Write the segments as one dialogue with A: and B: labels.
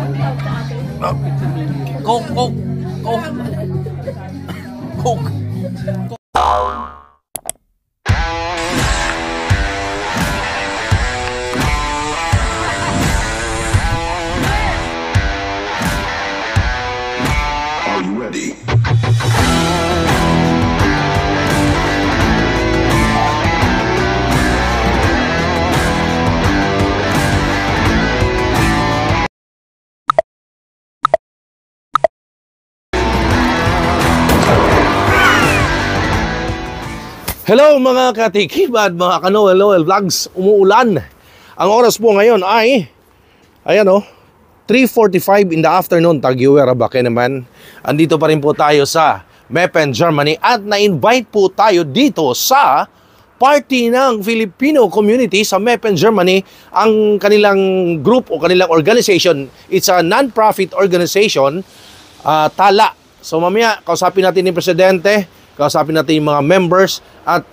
A: Coke, Coke, Coke. Coke.
B: Are you ready?
A: Hello mga katikibad, mga kanoel vlogs, umuulan. Ang oras po ngayon ay, ayan o, 3:45 in the afternoon, Taguera, Bake naman. Andito pa rin po tayo sa Meppen, Germany at na-invite po tayo dito sa party ng Filipino community sa Meppen, Germany. Ang kanilang group o kanilang organization, it's a non-profit organization, Tala. So mamaya, kausapin natin yung presidente, kausapin natin yung mga members at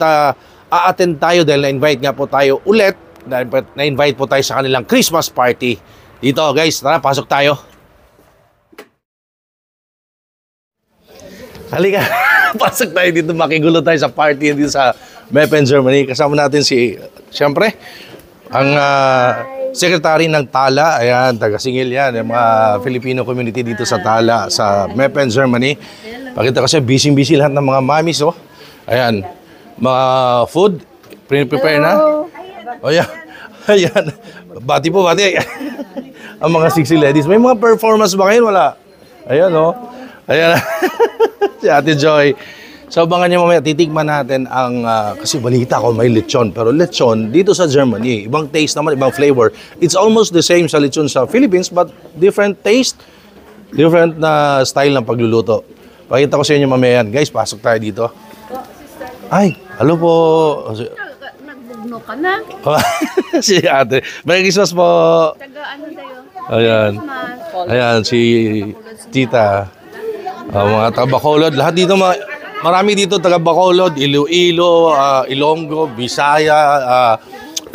A: a-attend tayo dahil na-invite nga po tayo ulit. Na-invite po tayo sa kanilang Christmas party. Dito guys, tara, pasok tayo. Halika, pasok tayo dito. Makigulo tayo sa party dito sa Meppen, Germany. Kasama natin si, siyempre, ang secretary ng Tala. Ayan, taga-singil yan. Yung mga Filipino community dito sa Tala, sa Meppen, Germany. Pakita kasi busy-busy lahat ng mga mamis, oh. Ayan, mga food, prepare na. O yan, ayan. Bati po, bati. Ang mga sexy ladies. May mga performance ba kayo? Wala. Ayan, oh. Ayan. Si Ate Joy. So, abangan niyo mamaya, titikman natin ang, kasi balita ko may lechon. Pero lechon, dito sa Germany, ibang taste naman, ibang flavor. It's almost the same sa lechon sa Philippines, but different taste, different na style ng pagluluto. Pakita ko sa inyo mamaya yan. Guys, pasok tayo dito. Ay, hello po.
C: Nagbugno ka na.
A: Si Ate. Merry Christmas po.
C: Taga ano tayo?
A: Ayan. Ayan, si Tita. Mga taga-Bacolod. Lahat dito, marami dito taga-Bacolod, Iloilo, Ilonggo, Bisaya,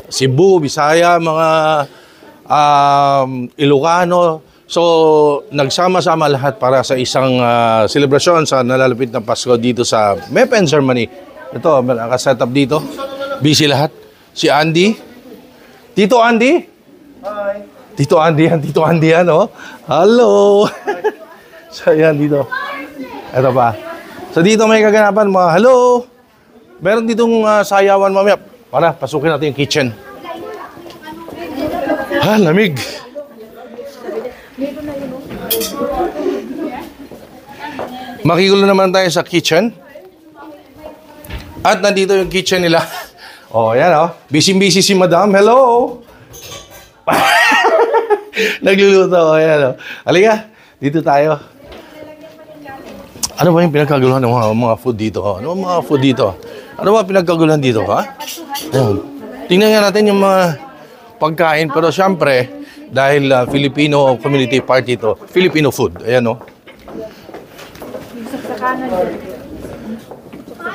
A: Cebu, Bisaya, mga Ilocano. So, nagsama-sama lahat para sa isang selebrasyon sa nalalapit ng Pasko dito sa Meppen, Germany. Ito, naka-set up dito. Busy lahat. Si Andy. Tito Andy? Hi. Tito Andy yan, Tito Andy yan, oh. Hello. So, yan dito. Ito pa. So, dito may kaganapan mga, hello. Meron ditong sayawan mamaya. Para, pasukin natin yung kitchen. Ha, lamig. Makigulo naman tayo sa kitchen. At nandito yung kitchen nila. Oh, yan oh. Busy-busy si Madam. Hello! Nagluluto. Oh, yan oh. Halika, dito tayo. Ano ba yung pinagkaguluhan ng mga food dito? Oh? Ano ba mga food dito? Ano ba pinagkaguluhan dito? Ha? Ayun. Tingnan nga natin yung mga pagkain. Pero syempre, dahil Filipino community party ito, Filipino food. Ayan oh.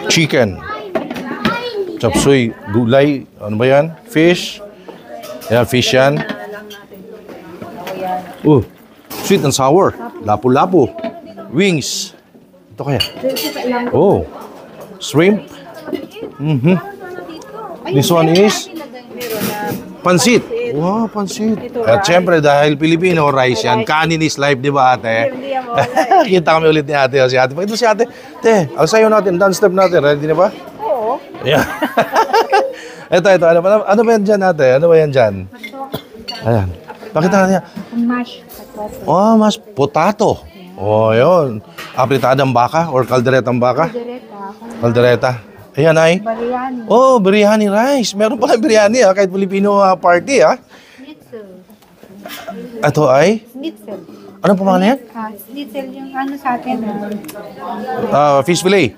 A: Chicken. Chop suey, gulay, ano ba yan? Fish. Ayan, fish yan. Sweet and sour. Lapu-lapu. Wings. Ito kaya. Oh. Shrimp. This one is pansit. Wow, pansit. At syempre, dahil Pilipino, rice yan. Kanin is life, di ba ate? Kita kami ulit ni ate. Si ate. Ito si ate. Te, ang sayo natin. Dance step natin. Ready na ba? Oo. Yeah. Ito. Ano ba yan dyan ate? Ano ba yan dyan? Ayan. Pakita natin yan.
C: Mashed potato.
A: Oh, mashed potato. Oh, yun. Apritadang baka or kalderetang baka? Kaldereta. Ayan ay.
C: Biryani.
A: Oh, biryani rice. Meron pala biryani kahit Filipino party
C: Schnitzel.
A: Ito ay?
C: Schnitzel.
A: Anong pangalan yan?
C: Schnitzel yung ano sa atin.
A: Fish fillet.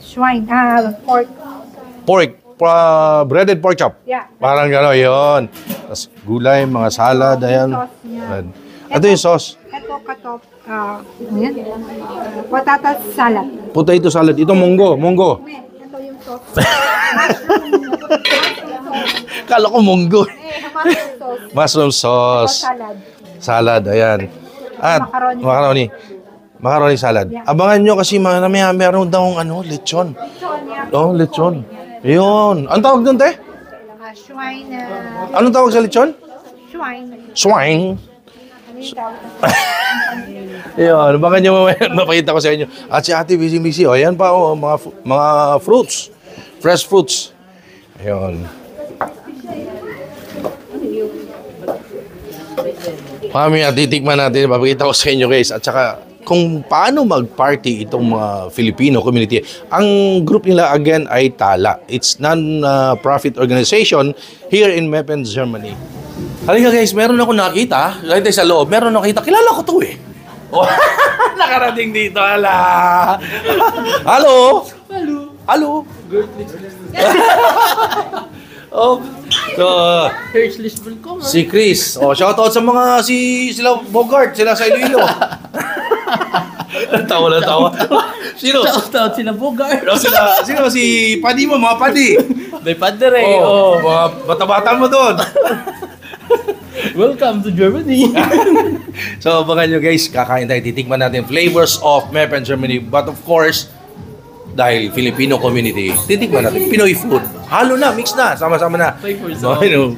C: Swine. Pork.
A: Pork. Breaded pork chop.
C: Yeah.
A: Parang gano'n, yun. Tapos gulay, mga salad, ayan. Ito yung sauce.
C: Ito katop. Ayan. Potato salad.
A: Potato salad. Ito munggo.
C: Ito yung sauce.
A: Kala ko munggo.
C: Mushroom sauce.
A: Mushroom sauce.
C: Salad.
A: salad, ayan. At
C: Macaroni.
A: macaroni. Macaroni salad. Abangan nyo kasi mamaya meron daw lechon. Oh, lechon. Yun. Anong tawag doon, te?
C: Swine.
A: Anong tawag sa lechon?
C: Swine.
A: Swine.
C: Ano yung tawag?
A: Yun, abangan nyo mamaya. Mapakita ko sa inyo. At si ate, busy-busy. O, ayan pa, mga fruits. Fresh fruits. Ayun. Mamaya, titikman natin. Papakita ko sa inyo, guys. At saka, kung paano mag-party itong mga Filipino community. Ang group nila, again, ay TALA. It's non-profit organization here in Meppen, Germany. Halika, guys. Meron ako nakita. Kahit sa loob, meron nakita. Kilala ko to eh. Oh, nakarating dito. Hala. Hello.
B: Hello.
A: Hello. Oh, so,
B: Here's Lisbon ko.
A: si Chris. Oh, shoutout sa mga sila Bogart, sila sa Iloilo. Tawa na tawa. Sino?
B: Shoutout sila Bogart.
A: Sino si Padi mo, mga Padi?
B: May padre.
A: Oh, mga bata-bata mo doon.
B: Welcome to Germany.
A: So, abangan nyo guys, kakain tayo, titikman natin flavors of Meppen, Germany. But of course, dahil Filipino community, titikman natin Pinoy food. Halo na, mix na, sama-sama na.
B: Flavors
A: So,
B: of-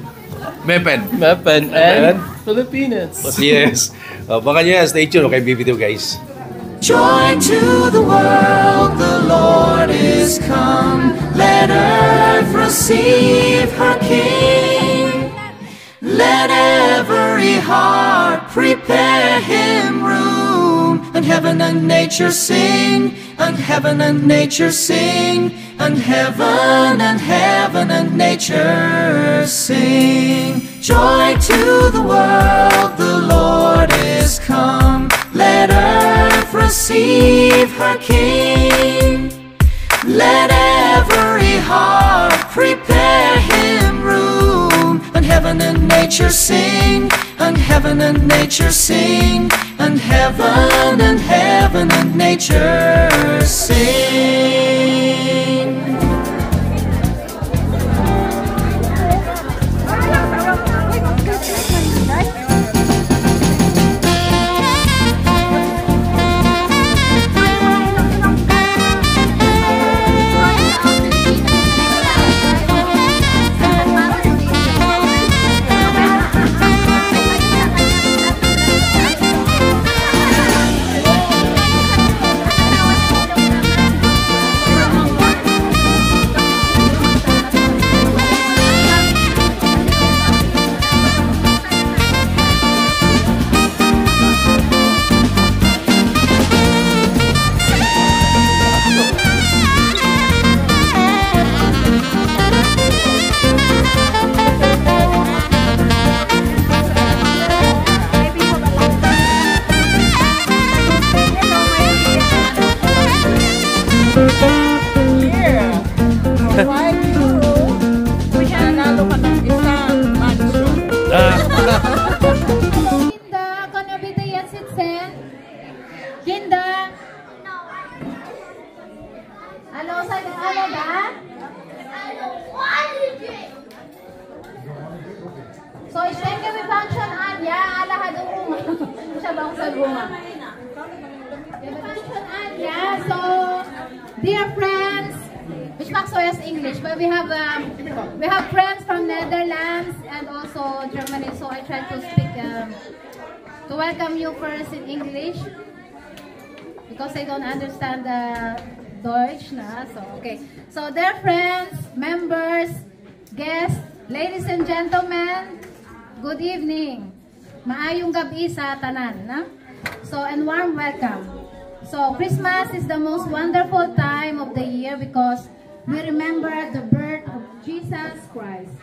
A: Meppen.
B: Meppen and Philippines.
A: Yes. Abangan nyo yan, stay tuned. Okay, BB2 guys.
D: Joy to the world, the Lord is come. Let earth receive her King. Let every heart prepare him room. And heaven and nature sing, and heaven and nature sing, and heaven and nature sing. Joy to the world, the Lord is come. Let earth receive her King. Let every heart prepare him room. And heaven and nature sing, and heaven and nature sing, and heaven and nature sing.
E: Kinder, kan jag bitte ge sitzen? Kinder? Hallo, seid ihr alle da? So, ich denke, wir fangen schon an, ja? Alle haben Hunger. Ich habe auch sehr Hunger. Wir fangen schon an, ja? So, dear friends, ich mache zuerst English, but we have friends from Netherlands and also Germany, so I try to speak to welcome you first in English because I don't understand Deutsch, na? So okay. So dear friends, members, guests, ladies and gentlemen, good evening. Maayong gabi sa tanan, na? So and warm welcome. So Christmas is the most wonderful time of the year because we remember the birth of Jesus Christ.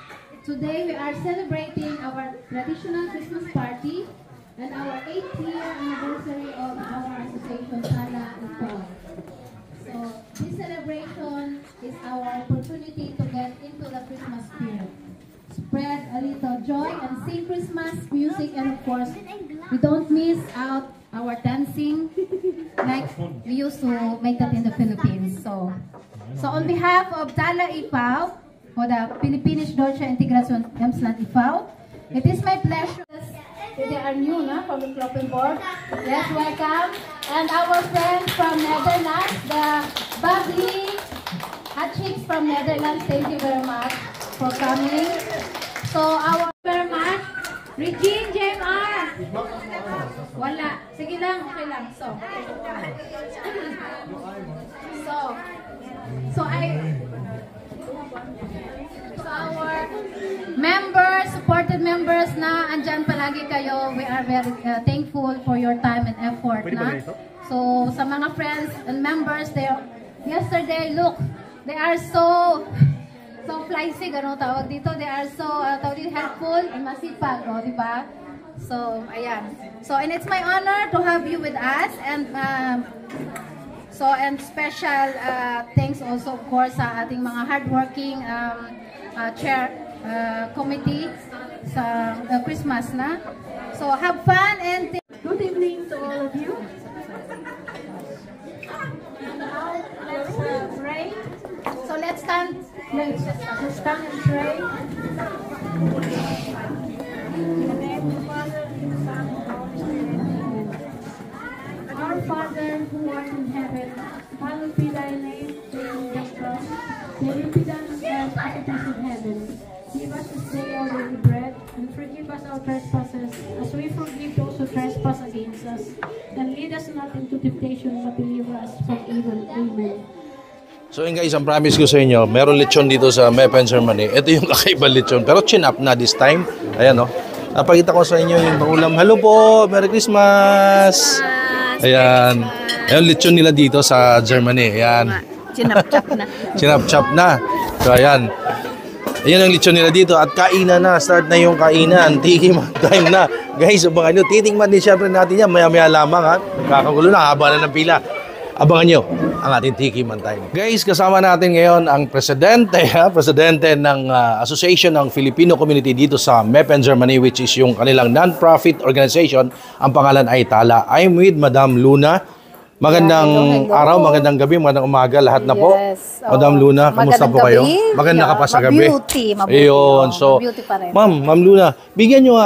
E: Today we are celebrating our traditional Christmas party and our 8th year anniversary of our association, TALA Ikaw. So this celebration is our opportunity to get into the Christmas spirit, spread a little joy and sing Christmas music, and of course we don't miss out our dancing like we used to make that in the Philippines. So on behalf of TALA IPAW, for the Philippines Deutsche Integration Emsland IPAW, it is my pleasure They are new from the Kloppenborg. Yes, welcome. And our friends from Netherlands, the bubbly hot chicks from Netherlands, thank you very much for coming. So, our very much. Regine JMR. Wala. Sige lang, okay lang. So our members, supported members na andyan palagi kayo, we are very thankful for your time and effort na. So, sa mga friends and members, yesterday, look, they are so fleisig, ano tawag dito? They are so helpful and masipag, di ba? So, ayan. So, and it's my honor to have you with us, and special thanks also, of course, sa ating mga hardworking chair committee sa Christmas na. So, have fun and good evening to all of you. Let's pray. So, let's stand. Let's stand and pray. In the name of the Father, and the Son, and the Holy Spirit. Amen. Our Father who art in heaven, hallowed be thy name. Thy kingdom come. Thy will be done on earth as it is in heaven. Give us this day our daily bread, and forgive us our trespasses, as we forgive those who trespass against us. And lead us not into temptation, but deliver us from evil. Amen.
A: So yun guys, ang promise ko sa inyo, meron lechon dito sa Mepen Germany. Ito yung kakaibang lechon, pero chin up na this time. Ayan o. Napakita ko sa inyo yung ulam. Hello po! Merry Christmas! Ayan. Ayan lechon nila dito sa Germany. Ayan.
C: Chinap-chap na.
A: Chinap-chap na. So ayan. Ayan ang lechon nila dito. At kainan na. Start na yung kainan. Tikiman time na. Guys, abangan nyo. Titingman din syempre natin yan. Maya-maya lamang ha. Kakagulo na. Haba na ng pila. Abangan nyo ang ating Tikiman Time. Guys, kasama natin ngayon ang presidente ng Association ng Filipino Community dito sa Mepen, Germany, which is yung kanilang non-profit organization. Ang pangalan ay Tala. I'm with Madam Luna. Magandang araw, magandang gabi, magandang umaga, lahat na po.
C: Yes.
A: Madam Luna, kamusta po kayo? Maganda ka pa sa gabi.
C: Mabuti.
A: Ayun, so,
C: Mabuti pa rin.
A: Ma'am Luna, bigyan nyo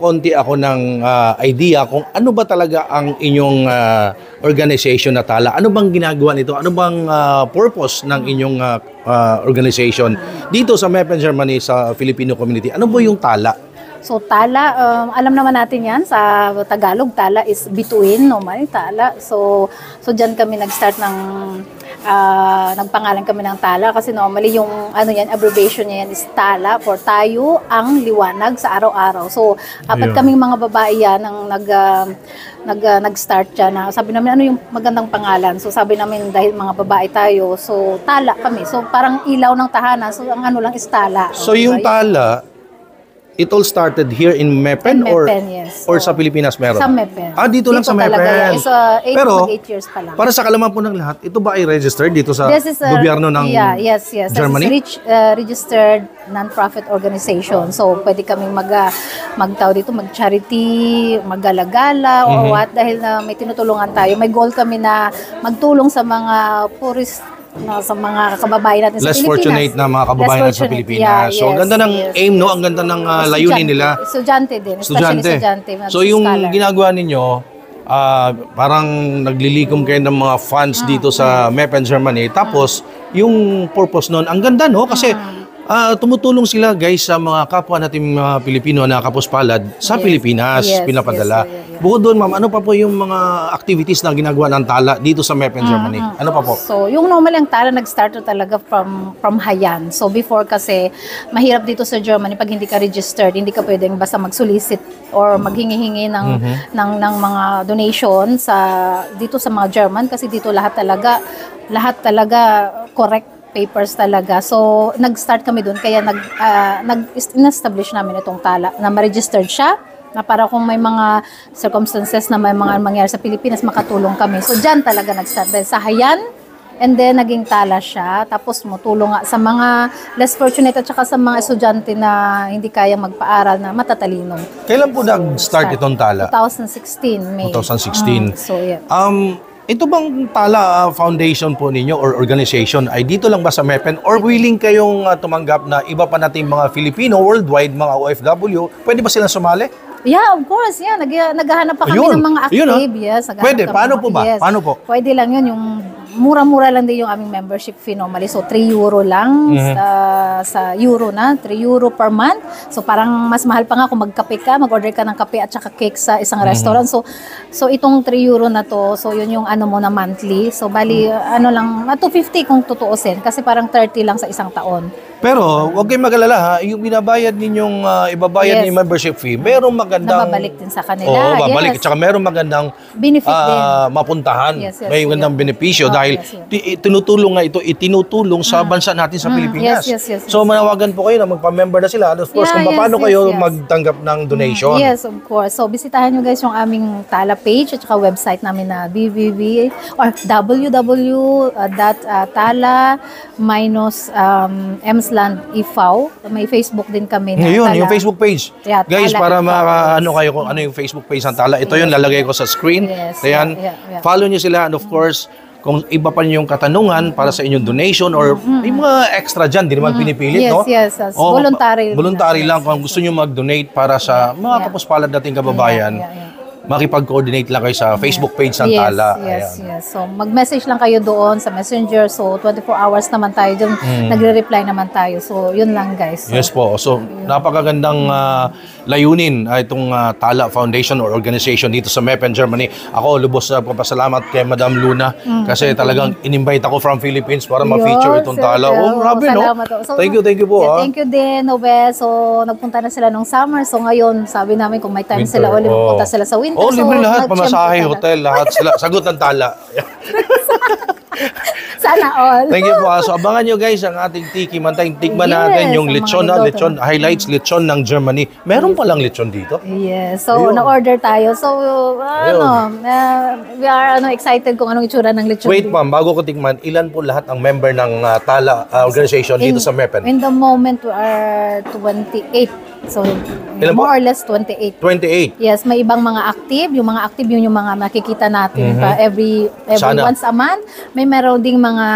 A: konti ako ng idea kung ano ba talaga ang inyong organization na Tala. Ano bang ginagawa nito? Ano bang purpose ng inyong organization dito sa Mepen, Germany, sa Filipino community? Ano ba yung Tala?
C: So, Tala, alam naman natin yan, sa Tagalog, Tala is bituin, normal, Tala. So dyan kami nag-start nagpangalan kami ng Tala kasi normally yung abbreviation niya yan is Tala for tayo ang liwanag sa araw-araw. So, apat kaming mga babae yan ang nag-start dyan. Sabi namin, ano yung magandang pangalan? So, sabi namin, dahil mga babae tayo, so Tala kami. So, parang ilaw ng tahanan. So, ang ano lang is Tala.
A: So, yung Tala, it all started here in Mepen,
C: yes.
A: or sa Pilipinas meron?
C: Sa Mepen.
A: Dito lang sa Mepen.
C: Yan. So, 8 years pa lang.
A: Para sa kalaman po ng lahat, ito ba ay registered dito sa gobyerno ng
C: yes.
A: Germany?
C: This is registered non-profit organization. So, pwede kaming mag-charity, mag-galagala, or what, dahil may tinutulungan tayo. May goal kami na magtulong sa mga poorest sa mga kababayan natin sa
A: Less
C: Pilipinas.
A: Fortunate na mga kababayan natin sa Pilipinas. So, ang ganda ng aim, no? Ang ganda ng layunin nila.
C: Estudyante din. Estudyante.
A: So, yung ginagawa ninyo, parang naglilikom kayo ng mga funds dito sa Mepen, Germany. Tapos, yung purpose nun, ang ganda, no? Kasi, tumutulong sila, guys, sa mga kapwa natin mga Pilipino na kapuspalad sa Pilipinas, pinapadala. Bukod doon, ma'am, ano pa po yung mga activities na ginagawa ng Tala dito sa Mepen, Germany? Ano pa po?
C: So, yung normal ang Tala, nag-start talaga from Hayan. So, before kasi, mahirap dito sa Germany, pag hindi ka registered, hindi ka pwedeng basta mag-solicit or maghingi-hingi ng mga donation dito sa mga German, kasi dito lahat talaga correct papers talaga. So, nag-start kami doon, kaya in-establish namin itong Tala, na ma-registered siya, na para kung may mga circumstances na may mga mangyari sa Pilipinas, makatulong kami. So, dyan talaga nag-start. Dahil sa Hayan, and then naging Tala siya. Tapos tumutulong nga sa mga less fortunate at saka sa mga estudyante na hindi kaya magpaaral na matatalino.
A: Kailan po nag-start itong Tala?
C: 2016, May.
A: 2016.
C: So, yeah.
A: Ito bang Tala Foundation po ninyo or organization ay dito lang ba sa Mepen or willing kayong tumanggap na iba pa nating mga Filipino worldwide, mga OFW, pwede ba silang sumali?
C: Yeah, of course. Yeah, naghahanap pa kami
A: Ayun.
C: ng mga
A: Ayun,
C: active. Yes, naghahanap
A: Pwede.
C: kami
A: Paano
C: ng-
A: po ba?
C: Yes.
A: Paano po?
C: Pwede lang yun. Yung mura-mura lang din yung aming membership fee normally. So, 3 euro lang sa euro na. 3 euro per month. So, parang mas mahal pa nga kung magkape ka, mag-order ka ng kape at saka cake sa isang restaurant. So itong 3 euro na to, so yun yung ano mo na monthly. So, bali, ano lang, 250 kung tutuusin. Kasi parang 30 lang sa isang taon.
A: Pero, huwag kayong mag-alala ha, yung binabayad ninyong, ibabayad
C: Yes.
A: ninyong membership fee, merong magandang...
C: Nababalik din sa kanila.
A: Oo, babalik.
C: Yes.
A: At saka merong magandang
C: Benefit din.
A: mapuntahan.
C: Yes, yes,
A: May magandang
C: yeah.
A: benepisyo
C: Oh,
A: dahil
C: yes,
A: tinutulong nga ito, itinutulong sa bansa natin sa Pilipinas.
C: Yes, yes, yes,
A: So, manawagan po kayo na magpa-member na sila. And of course,
C: Yeah,
A: kung
C: yes,
A: paano
C: yes,
A: kayo
C: yes.
A: magtanggap ng donation.
C: Yes, of course. So, bisitahan nyo guys yung aming Tala page at saka website namin na www or www.tala-emsland.ifaw. May Facebook din kami na
A: Ngayon,
C: Tala.
A: yung Facebook page.
C: Yeah,
A: Guys,
C: Tala
A: para
C: Ifaw.
A: ano kayo kung ano yung Facebook page ng Tala. Ito yun, lalagay ko sa screen.
C: Yes,
A: Ayan.
C: yeah.
A: Follow nyo sila and of course, kung iba pa yung katanungan para sa inyong donation or yung mga extra dyan, di naman pinipilit,
C: Yes,
A: no?
C: yes, yes.
A: Oo,
C: Voluntary.
A: Voluntary lang
C: Yes,
A: kung gusto nyo mag-donate para sa mga
C: Yeah.
A: kapuspalad nating kababayan.
C: Yeah.
A: Makipag-coordinate lang kayo sa Facebook page ng
C: Yes,
A: Tala.
C: yes,
A: Ayan.
C: yes. So, mag-message lang kayo doon sa Messenger. So, 24 hours naman tayo doon. Nagre-reply naman tayo. So, yun lang guys. So,
A: Yes po. So, napakagandang layunin itong Tala Foundation or organization dito sa Meppen, Germany. Ako, lubos na papasalamat kay Madam Luna kasi talagang in-invite ako from Philippines para ma-feature itong Tala. Oh, grabe, no?
C: Salamat. So,
A: Thank you po.
C: yeah, thank you din, Nobel. So, nagpunta na sila nung summer. So, ngayon, sabi namin kung may time
A: Winter,
C: sila ulit,
A: oh.
C: magpunta sila sa winter.
A: Oh,
C: So,
A: libre lahat.
C: nag-siyempre
A: Pamasahe,
C: talaga.
A: hotel, lahat sila. Sagot ng Tala.
C: Sana all.
A: Thank you po. So, abangan nyo guys ang ating tiki mantay. Tikman
C: Yes,
A: natin yung
C: ang mga
A: lechon,
C: niluto.
A: lechon, highlights, lechon ng Germany. Meron palang lechon dito.
C: Yes. So,
A: Ayun.
C: na-order tayo. So, we are excited kung anong itsura ng lechon.
A: Wait ma'am, bago ko tikman, ilan po lahat ang member ng Tala organization dito sa Meppen?
C: In the moment, we are 28. So,
A: Ilan po?
C: more or less 28.
A: 28.
C: Yes, may ibang mga active. Yung mga active, yun yung mga nakikita natin pa every
A: Sana.
C: once a month. May meron ding mga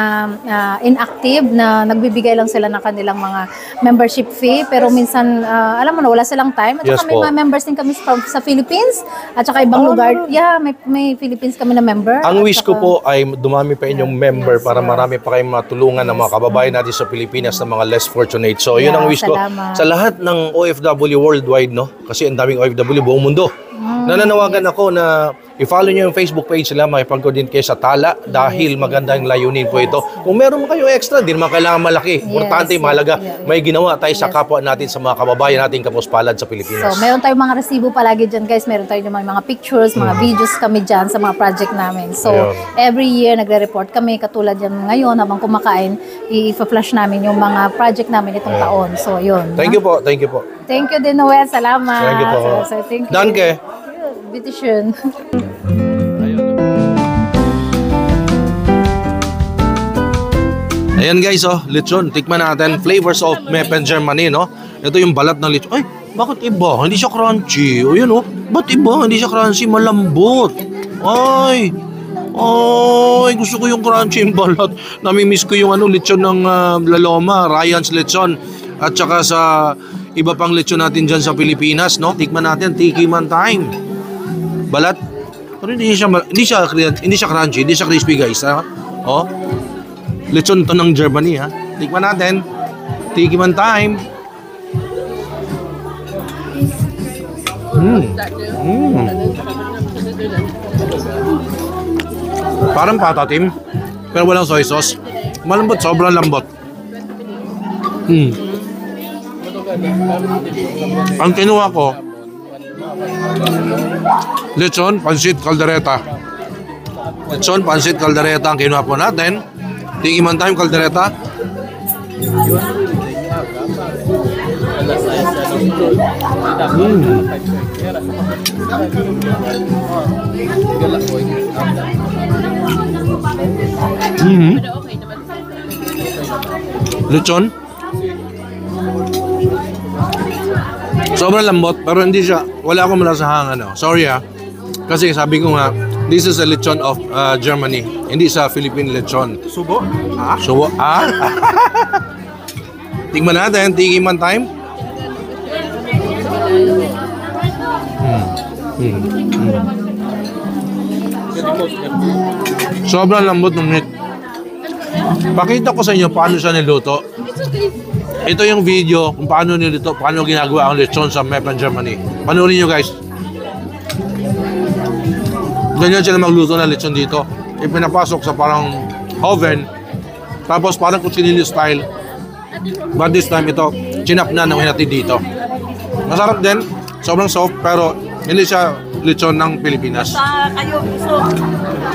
C: inactive na nagbibigay lang sila ng kanilang mga membership fee. Pero minsan, alam mo na, wala silang time. At
A: Yes
C: saka may
A: po.
C: mga members din kami sa Philippines. At saka ibang lugar. Yeah, may Philippines kami na member.
A: Ang
C: At
A: wish ko
C: saka-
A: po ay dumami pa inyong member
C: Yes,
A: para
C: yes.
A: marami pa kayong matulungan ng mga kababayan natin sa Pilipinas na mga less fortunate. So, yun
C: Yeah,
A: ang wish ko
C: salamat.
A: sa lahat ng OFW worldwide, no? Kasi ang daming OFW buong mundo. Nananawagan ako na i-follow nyo yung Facebook page nila, makipag-coordinate kayo sa Tala dahil maganda yung layunin po ito. Kung meron kayo extra, di naman kailangan malaki. Importante,
C: Yes,
A: mahalaga,
C: yeah.
A: may ginawa tayo sa kapwa natin, sa mga kababayan natin kapuspalad sa Pilipinas.
C: So, meron tayong mga resibo palagi dyan, guys. Meron tayong mga pictures, mga videos kami dyan sa mga project namin. So,
A: Ayun.
C: every year, nagre-report kami. Katulad yan ngayon, habang kumakain, i-flash namin yung mga project namin itong taon. So, yun.
A: Thank you po, thank you po.
C: Thank you din, Noel. Salamat.
A: Thank you po.
C: So, thank you.
A: Danke.
C: Bitteschön.
A: Ayan guys, oh, lechon. Tikman natin. Flavors of Meppen, Germany, no? Ito yung balat ng lechon. Ay, bakit iba? Hindi siya crunchy. O yun, oh. Ba't iba? Hindi siya crunchy. Malambot. Ay. Ay, gusto ko yung crunchy yung balat. Namimiss ko yung lechon ng Laloma, Ryan's lechon. At saka sa iba pang lechon natin dyan sa Pilipinas, no? Tikman natin. Tiki man time. Balat. Pero hindi siya crunchy, hindi siya crispy, guys. Ha? Oh. Lechon to ng Germany, ha. Tikman natin. Tiki man time. Parang patatim, pero walang soy sauce. Malambot, sobrang lambot. Ang kinuha ko, lechon, pansit, kaldereta. Lechon, pansit, kaldereta ang kinuha po natin. Tiki man time, kaldereta. Lechon. Sobrang lambot, pero hindi siya, wala akong malasahang Sorry kasi sabi ko nga, this is a lechon of Germany, hindi sa Philippine lechon. Subo? Subo? Tingnan natin, tiki man time. Sobrang lambot ng meat. Pakita ko sa inyo paano siya niluto. Ito yung video kung paano niluto, paano ginagawa ang lechon sa Meppen, Germany. Panoorin nyo guys. Ganyan sila magluto ng lechon dito. Ipinapasok sa parang oven. Tapos parang kutsilyo style. But this time ito, chinap na ng hinati dito. Masarap din. Sobrang soft pero hindi siya lechon ng Pilipinas.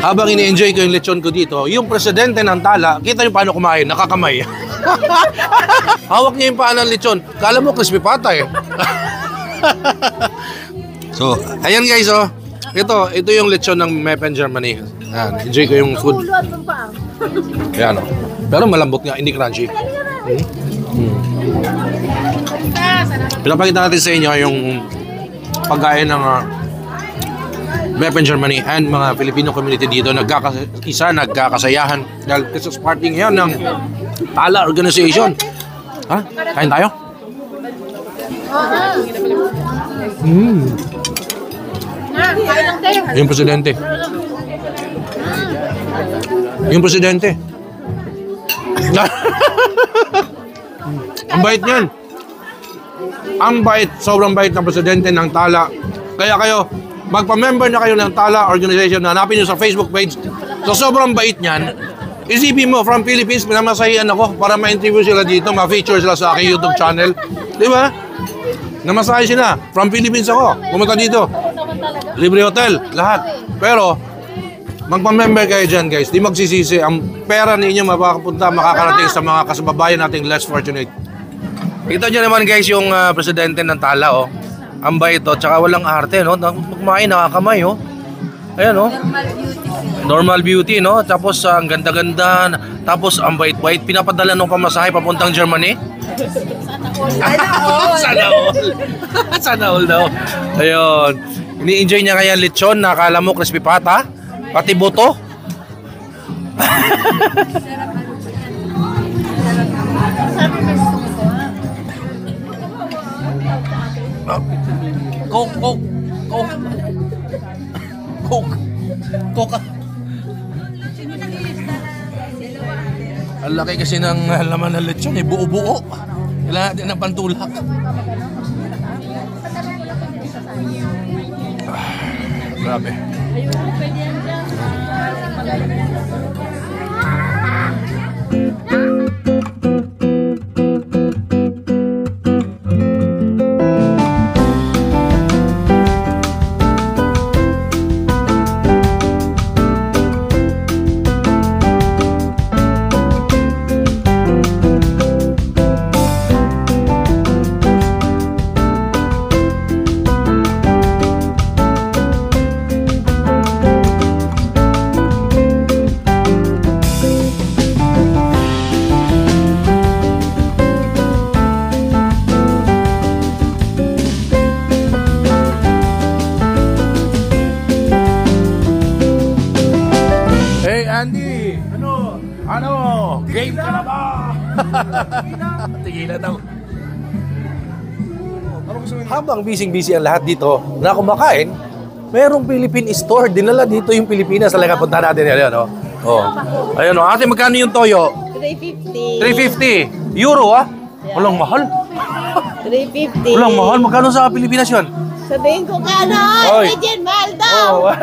A: Habang ini-enjoy ko yung lechon ko dito, yung presidente ng Tala, kita niyo paano kumain, nakakamay. Hawak niya yung paa ng lechon. Kala mo crispy pata eh. So, ayan guys oh. Ito yung lechon ng Meppen, Germany. Ayan, enjoy ko yung food. Ayan oh. Pero malambot nga, hindi crunchy. Pinapakita natin sa inyo yung pagkain ng Meppen, Germany and mga Filipino community dito nagkakasayahan dahil Christmas party ngayon ng Tala Organization. Ha? Kain tayo? Yung presidente. Yung presidente. Ang bait niyan. Ang bait, sobrang bait ng presidente ng Tala. Kaya kayo, magpa-member na kayo ng Tala Organization, hanapin nyo sa Facebook page. So sobrang bait niyan. Isipin mo, from Philippines, pinamasahian ako para ma-interview sila dito, ma-feature sila sa aking YouTube channel. Di ba? Namasahe sila. From Philippines ako. Pumunta dito. Libre hotel, lahat. Pero, magpa-member kayo dyan guys. Di magsisisi. Ang pera ninyo mapakapunta, makakarating sa mga kasababayan nating less fortunate. Kita nyo naman guys yung presidente ng Tala oh. Ang bait oh, tsaka walang arte no. Kumain, nakakamay oh. Ayan oh. Normal beauty no. Tapos ang ganda-ganda. Tapos ang bait-bait. Pinapadala ng pamasahe papuntang Germany. Sana all. Sana all daw. Ayun. Ini-enjoy niya kaya lechon na akala mo crispy pata. Pati buto. Coke. Ang laki kasi ng laman ng lechon eh, buo-buo. Kailangan natin ng pantulak. Grabe. Game ka na ba? Tigilan daw. Habang busy-busy ang lahat dito na kumakain, merong Philippine store. Dinala dito yung Pilipinas. Talaga punta natin yan. Oh. Ayun, oh. Ate, magkano yung toyo?
F: 350.
A: 350. Euro, ah? Walang mahal.
F: 350.
A: Walang mahal. Magkano sa Pilipinas yun?
F: Sabihin ko ka na, Regine Maldo.
A: Oh.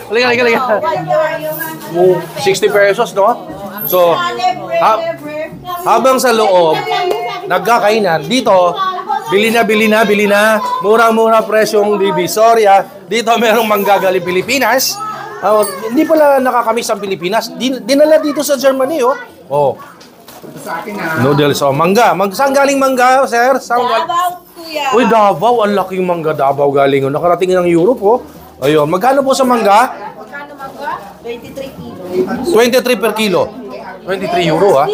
A: Halika. 60 pesos, no? So, habang sa loob, nagkakainan, dito, bili na. Murang-mura presyong Divisoria. Dito merong manggagali Pilipinas. Hindi pala nakakamiss ang Pilipinas. Dinala dito sa Germany, oh. Oh. Noodles, oh. Mangga. Saan galing mangga, sir?
F: Davao, kuya.
A: Uy, Davao. Ang laking mangga Davao galing. Oh. Nakarating ng Europe, oh. Ayun. Magkano po sa mangga?
F: 23 kilo.
A: 23 per kilo. 23 euro, ha?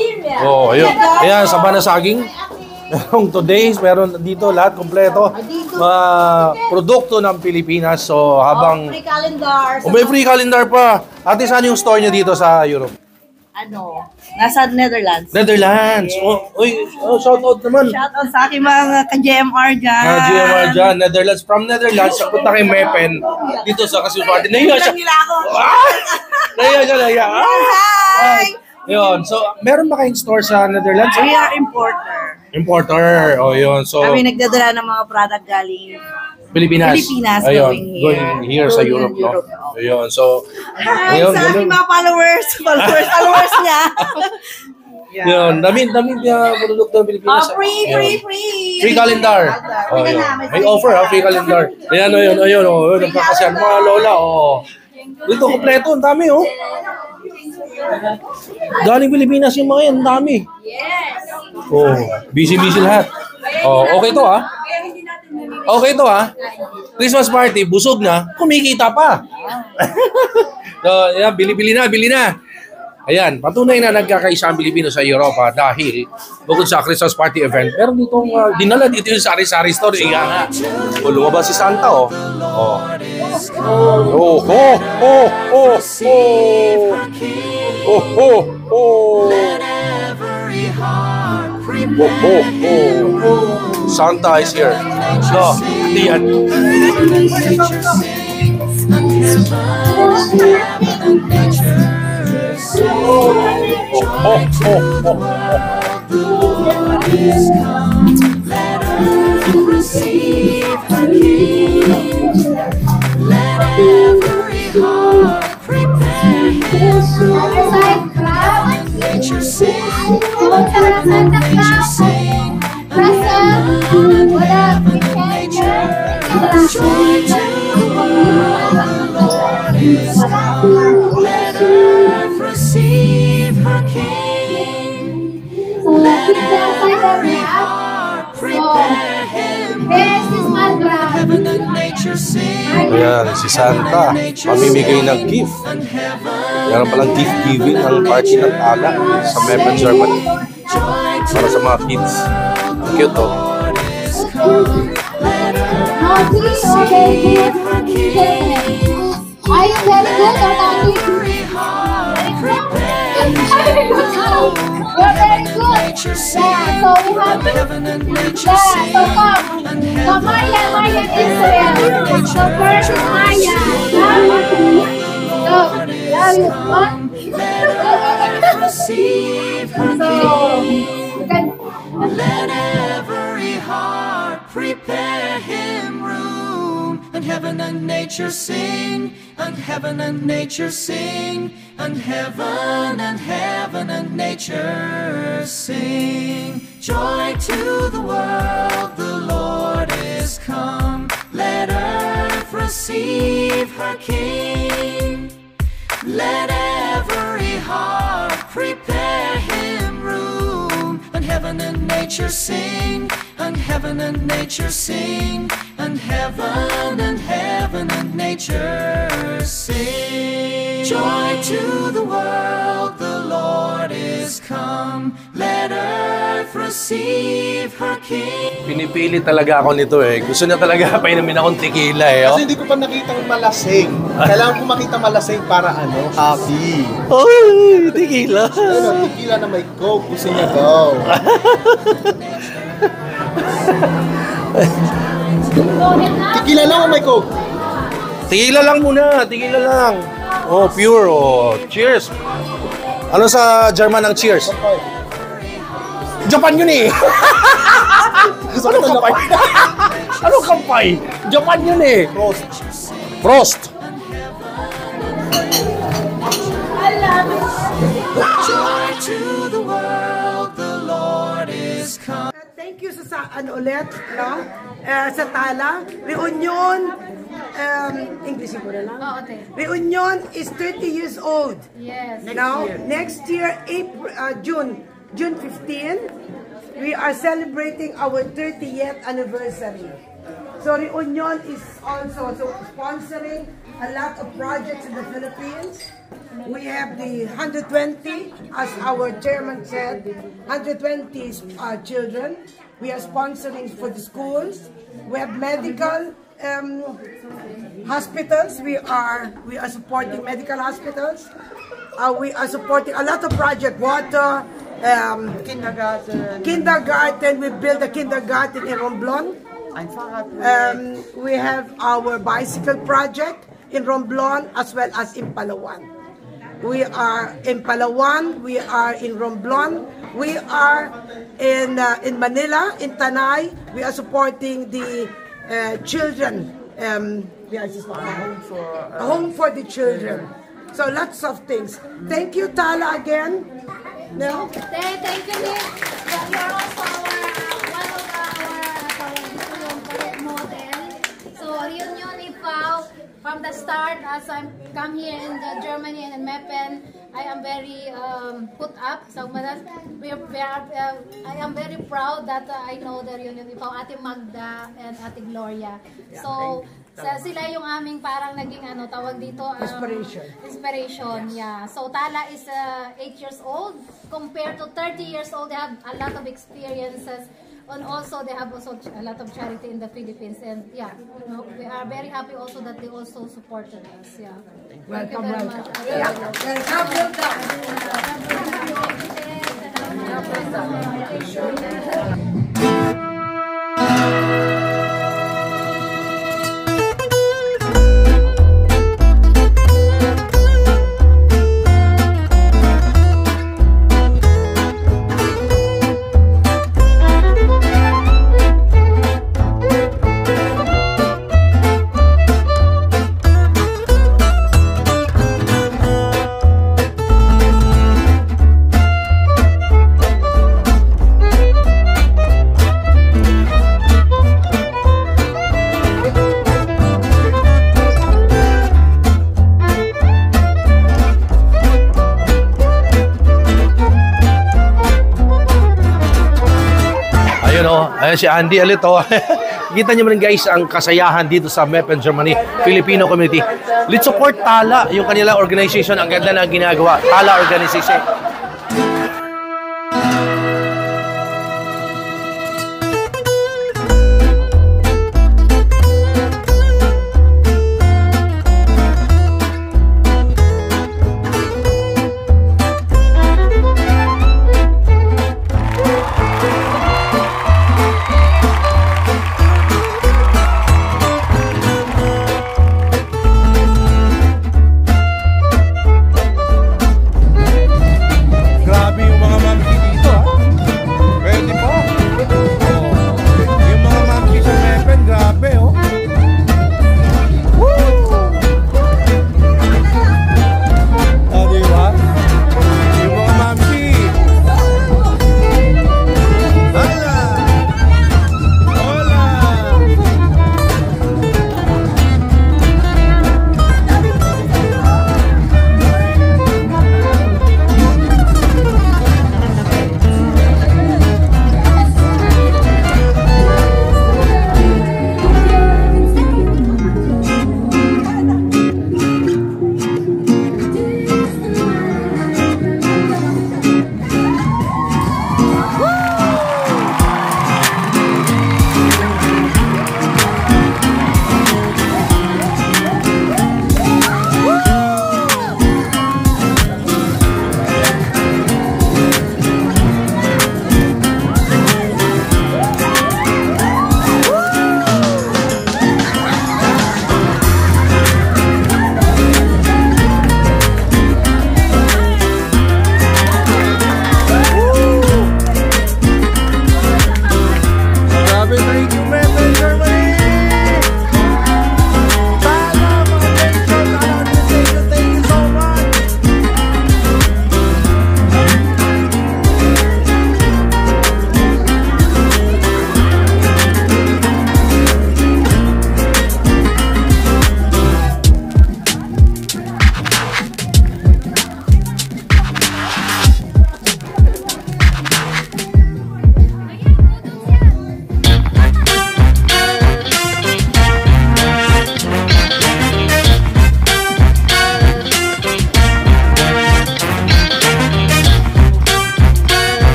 A: Oh, ayun. Ayan, saba na saging. Merong today's, meron dito lahat kompleto. Produkto ng Pilipinas. So, habang...
F: Free calendar.
A: may free calendar pa. Ate, saan yung store niyo dito sa Europe?
F: Nasa Netherlands.
A: Netherlands. Shout out naman.
F: Shout out sa aking mga ka-GMR dyan.
A: GMR dyan, Netherlands. From Netherlands, punta kay Mepen dito sa Christmas party. Nahiya siya.
F: Nila ako.
A: Nahiya.
F: Hi!
A: Yun. So, meron ba kayong store sa Netherlands?
F: We are importer.
A: Importer. Yun. So,
F: Kami nagdadala ng mga product galing
A: Pilipinas.
F: Ayun,
A: Going here sa Europe, no? Ayun. So,
F: Hi
A: ayun,
F: sa aking
A: ganun.
F: mga followers niya.
A: Yun. Dami produkto ng Pilipinas.
F: Free.
A: Free calendar. Yun. May offer, free calendar. Ayan, ayun. Nagkakasyan mga lola, Dito, kompleto. Ang dami, Galing Pilipinas yung mga yan. Ang dami. Busy lahat. Okay to, Okay to, Christmas party, busog na, kumikita pa. So, yan, bili na. Ayan, patunay na nagkakaisa ang Pilipino sa Europa dahil bukod sa Christmas party event, meron ditong dinala dito yung sari-sari store. Iya nga. Lumabas si Santa, Santa is here. No, diyan.
E: Nature sing, Santa Claus, present, wala, nature, joy to the Lord is come. Let earth receive her King. Let every heart prepare him. Heaven and nature sing.
A: Ayan, si Santa, mamimigay ng gift. Meron palang gift giving ang party ng Tala sa Meppen, Germany. Para sa mga kids. Ang cute,
E: Are you very good or not? You're very good. Yeah, so we have so come. So Maya Israel. So first Maya. So now you want.
D: Let every heart prepare him room, and heaven and nature sing, and heaven and nature sing, and heaven and nature sing. Joy to the world, the Lord is come. Let earth receive her King. Let every heart prepare him room, and heaven and nature sing, and heaven and nature sing, and heaven and nature sing. Joy to the world, the Lord is come. Let earth receive her King.
A: Pinipili talaga ako nito Gusto niya talaga painumin akong tequila
G: Kasi hindi ko pa nakitang malasing. Kailangan ko makita malasing para happy.
A: Oh, tequila.
G: Tequila na may coke. Gusto niya daw. Tequila lang o may coke?
A: Tequila lang muna, tequila lang. Pure. Cheers. Ano sa German ang cheers? Japan yun Ano kampay? Ano kampay? Japan yun Frost.
D: Joy to the world, the Lord is come.
H: Thank you sa ulit, sa Tala. Reunion, English ko na lang. Reunion is 30 years old.
E: Yes.
H: Next year, June 15, we are celebrating our 30th anniversary. So Reunion is also sponsoring a lot of projects in the Philippines. We have the 120, as our chairman said, 120 children. We are sponsoring for the schools. We have medical hospitals. We are supporting medical hospitals. We are supporting a lot of project, water, kindergarten. We built a kindergarten in Romblon. We have our bicycle project in Romblon as well as in Palawan. We are in Palawan, we are in Romblon, we are in Manila, in Tanay. We are supporting the children. A home for the children. So lots of things. Thank you, Tala, again. No?
E: Thank you, Nick. You're also one of our model. So, Reunion IFAO, from the start, as I come here in Germany and in Meppen, I am very put up. So, I am very proud that I know the Reunion IFAO, Ate Magda and Ate Gloria. So, sila yung aming parang naging tawag dito inspiration, yeah. So Tala is 8 years old compared to 30 years old. They have a lot of experiences, and also they have also a lot of charity in the Philippines, and yeah, we are very happy also that they also supported us. Yeah, thank you very much.
A: Ayan si Andy ulit, oh. Kita niyo rin guys ang kasayahan dito sa Meppen, Germany, Filipino community. Let's support Tala, yung kanilang organization. Ang ganda na ginagawa, Tala Organization.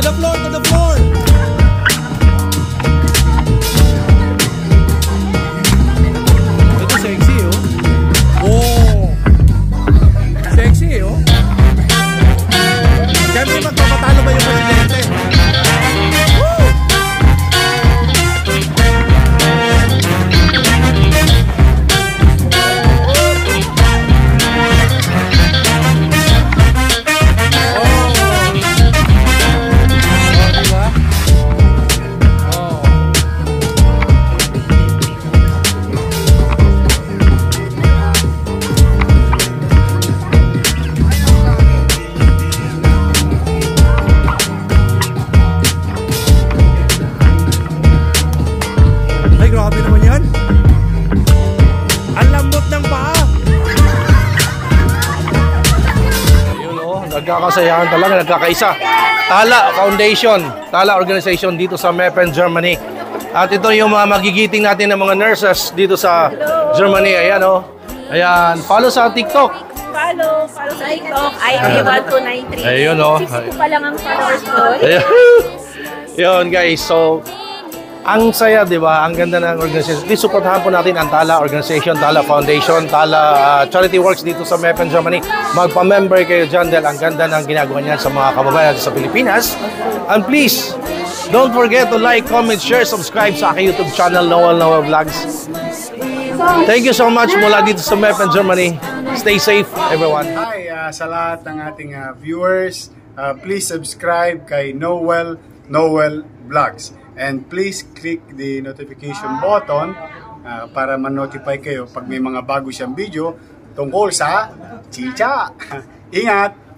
G: the floor, to the floor. Ito sexy, oh. Oh. Sexy, oh. Siyempre, magpapatalo ba yung presidente? Woo! Ay, grabe naman yan. Ang lambot ng paa.
A: Yun oh, nagkakasayahan talaga, nagkakaisa. Tala Foundation, Tala Organization dito sa Meppen, Germany. At ito yung mga magigiting natin ng mga nurses dito sa Germany. Ayan oh. Ayan, follow sa TikTok.
F: Follow sa TikTok, IP1293.
A: Ayun oh.
F: 60 pa lang ang followers ko.
A: Ayan. Yun guys, so ang saya, di ba? Ang ganda ng organization. Please supportahan po natin ang Tala Organization, Tala Foundation, Tala Charity Works dito sa Meppen, Germany. Magpa-member kayo dyan dahil ang ganda ng ginagawa niyan sa mga kababayan natin sa Pilipinas. And please, don't forget to like, comment, share, subscribe sa aking YouTube channel, Noel Vlogs. Thank you so much mula dito sa Meppen, Germany. Stay safe, everyone.
I: Hi, sa lahat ng ating viewers, please subscribe kay Noel Vlogs. And please click the notification button para ma-notify kayo pag may mga bago siyang video tungkol sa chicha. Ingat!